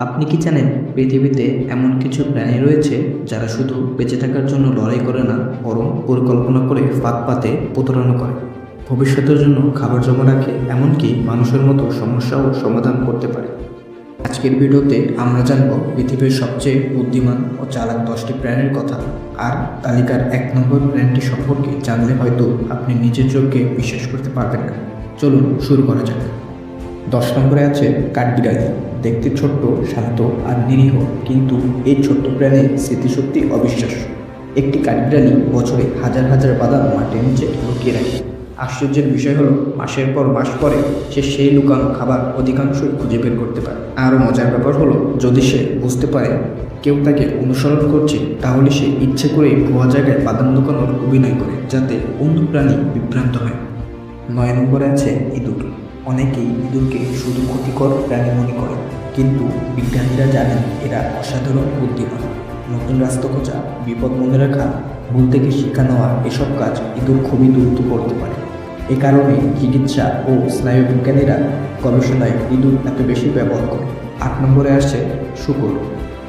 আপনি কি জানেন পৃথিবীতে এমন কিছু প্রাণী রয়েছে যারা শুধু বেঁচে থাকার জন্য লড়াই করে না, বরং পরিকল্পনা করে ফাঁদ পাতে প্রতারণা করে, ভবিষ্যতের জন্য খাবার জমা রাখে, এমনকি মানুষের মতো সমস্যাও সমাধান করতে পারে। আজকের ভিডিওতে আমরা জানব পৃথিবীর সবচেয়ে বুদ্ধিমান ও চালাক 10টি প্রাণীর কথা। আর তালিকার 1 নম্বর প্রাণীটি সম্পর্কে জানলে হয়তো আপনি নিজের চোখকে বিশ্বাস করতে পারবেন না। চলুন শুরু করা যাক। 10 নম্বরে আছে কাঠবিড়ালি। দেখতে ছোট্ট, শান্ত আর নিরীহ, কিন্তু এই ছোট্ট প্রাণীর স্মৃতিশক্তি অবিশ্বাস্য। একটি কাঠবিড়ালি বছরে হাজার হাজার বাদাম মাটির নিচে লুকিয়ে রাখে। আশ্চর্যের বিষয় হলো মাসের পর মাস পরে সে সেই লুকানো খাবার অধিকাংশই খুঁজে বের করতে পারে। আরও মজার ব্যাপার হলো, যদি সে বুঝতে পারে কেউ তাকে অনুসরণ করছে, তাহলে সে ইচ্ছে করেই ভুয়া জায়গায় বাদাম লুকানোর অভিনয় করে, যাতে অন্য প্রাণী বিভ্রান্ত হয়। 9 নম্বরে আছে ইঁদুর। অনেকেই ইঁদুরকে শুধু ক্ষতিকর প্রাণী মনে করে, কিন্তু বিজ্ঞানীরা জানেন এরা অসাধারণ বুদ্ধিমান। নতুন রাস্তা খোঁজা, বিপদ মনে রাখা, ভুল থেকে শিক্ষা নেওয়া, এসব কাজ ইঁদুর খুবই দ্রুত করতে পারে। এ কারণে চিকিৎসা ও স্নায়ুবিজ্ঞানীরা গবেষণায় ইঁদুর এত বেশি ব্যবহার করে। 8 নম্বরে আসে শূকর।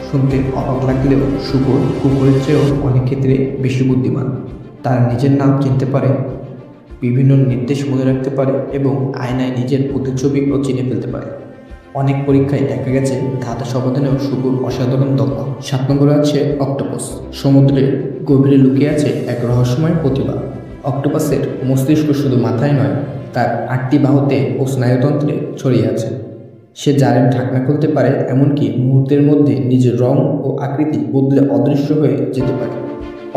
শুনতে অবাক লাগলেও শূকর কুকুরের চেয়েও অনেক ক্ষেত্রে বেশি বুদ্ধিমান। তারা নিজের নাম চিনতে পারে, বিভিন্ন নির্দেশ মনে রাখতে পারে এবং আয়নায় নিজের প্রতিচ্ছবিও চিনে ফেলতে পারে। অনেক পরীক্ষায় দেখা গেছে ধাঁধা সমাধানেও শূকর অসাধারণ দক্ষ। 7 নম্বরে আছে অক্টোপাস। সমুদ্রের গভীরে লুকিয়ে আছে এক রহস্যময় প্রতিভা। অক্টোপাসের মস্তিষ্ক শুধু মাথায় নয়, তার 8টি বাহুতে ও স্নায়ুতন্ত্রে ছড়িয়ে আছে। সে জারের ঢাকনা খুলতে পারে, এমনকি মুহূর্তের মধ্যে নিজের রং ও আকৃতি বদলে অদৃশ্য হয়ে যেতে পারে।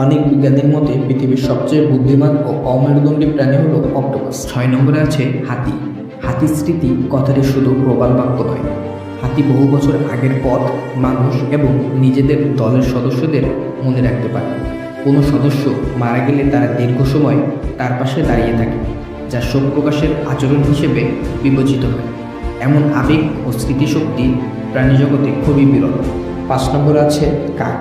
অনেক বিজ্ঞানীর মতে পৃথিবীর সবচেয়ে বুদ্ধিমান ও অমেরুদণ্ডী প্রাণী হলো অক্টোপাস। 6 নম্বরে আছে হাতি। হাতির স্মৃতি কথাটি শুধু প্রবাদ বাক্য নয়। হাতি বহু বছর আগের পথ, মানুষ এবং নিজেদের দলের সদস্যদের মনে রাখতে পারে। কোনো সদস্য মারা গেলে তারা দীর্ঘ সময় তার পাশে দাঁড়িয়ে থাকে, যা শোক প্রকাশের আচরণ হিসেবে বিবেচিত হয়। এমন আবেগ ও স্মৃতিশক্তি প্রাণীজগতে খুবই বিরল। 5 নম্বরে আছে কাক।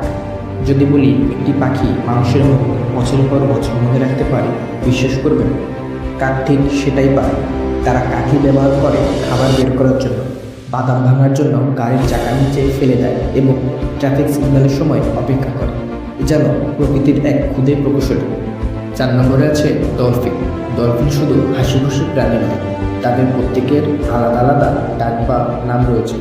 যদি বলি একটি পাখি মানুষের মতো বছরের পর বছর মনে রাখতে পারে, বিশ্বাস করবেন কাক ঠিক সেটাই পারে। তারা কাঠি ব্যবহার করে খাবার বের করার জন্য, বাদাম ভাঙার জন্য গাড়ির চাকার নিচে ফেলে দেয় এবং ট্রাফিক সিগন্যালের সময় অপেক্ষা করে। যেন প্রকৃতির এক ক্ষুদে প্রকৌশলী। 4 নম্বরে আছে ডলফিন। ডলফিন শুধু হাসি খুশি প্রাণী নয়, তাদের প্রত্যেকের আলাদা আলাদা ডাক বা নাম রয়েছে।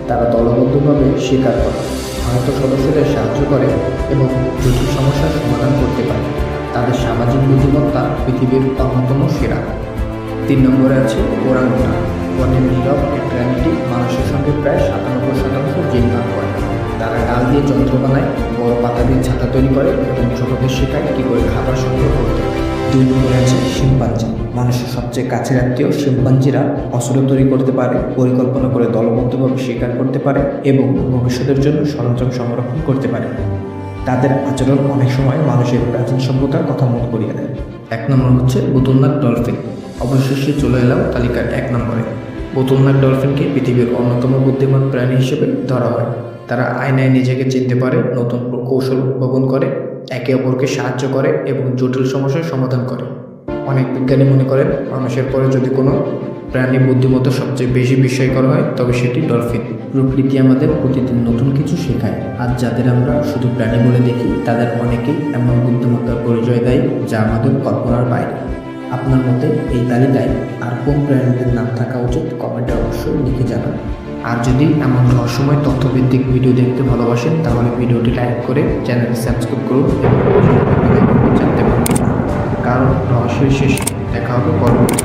তারা দলবদ্ধভাবে শিকার করে, আহত সদস্যদের সাহায্য করে এবং জটিল সমস্যার সমাধান করতে পারে। তাদের সামাজিক বুদ্ধিমত্তা পৃথিবীর অন্যতম সেরা। 3 নম্বরে আছে ওরাংউটান। বনের নীরব এই প্রাণীটি মানুষের সঙ্গে প্রায় 97% জিন ভাগ করে। তারা ডাল দিয়ে যন্ত্র বানায়, বড় পাতা দিয়ে ছাতা তৈরি করে এবং ছোটদের শেখায় কী করে খাবার সংগ্রহ করতে হয়। 2 নম্বরে আছে শিম্পাঞ্জি। মানুষের সবচেয়ে কাছের আত্মীয় শিম্পাঞ্জিরা অস্ত্র তৈরি করতে পারে, পরিকল্পনা করে দলবদ্ধভাবে শিকার করতে পারে এবং ভবিষ্যতের জন্য সরঞ্জাম সংরক্ষণ করতে পারে। তাদের আচরণ অনেক সময় মানুষের প্রাচীন সভ্যতার কথা মনে করিয়ে দেয়। 1 নম্বর হচ্ছে বোতলনাক ডলফিন। অবশেষে চলে এলাম তালিকার 1 নম্বরে। বোতলনাক ডলফিনকে পৃথিবীর অন্যতম বুদ্ধিমান প্রাণী হিসেবে ধরা হয়। তারা আয়নায় নিজেকে চিনতে পারে, নতুন কৌশল উদ্ভাবন করে, একে অপরকে সাহায্য করে এবং জটিল সমস্যার সমাধান করে। অনেক বিজ্ঞানী মনে করেন মানুষের পরে যদি কোনো প্রাণী বুদ্ধিমত্তা সবচেয়ে বেশি বিস্ময়কর হয়, তবে সেটি ডলফিন। প্রকৃতি আমাদের প্রতিদিন নতুন কিছু শেখায়, আর যাদের আমরা শুধু প্রাণী বলে দেখি, তাদের অনেকেই এমন বুদ্ধিমত্তার পরিচয় দেয় যা আমাদের কল্পনার বাইরে। আপনার মতে এই তালিকায় আর কোন প্রাণীদের নাম থাকা উচিত, কমেন্টে অবশ্যই লিখে জানান। আর যদি এমন রহস্যময় তথ্যভিত্তিক ভিডিও দেখতে ভালোবাসেন, তাহলে ভিডিওটি লাইক করে চ্যানেলটি সাবস্ক্রাইব করুন এবং জানতে পারবেন, কারণ রহস্যের শেষে দেখা হবে পরবর্তী।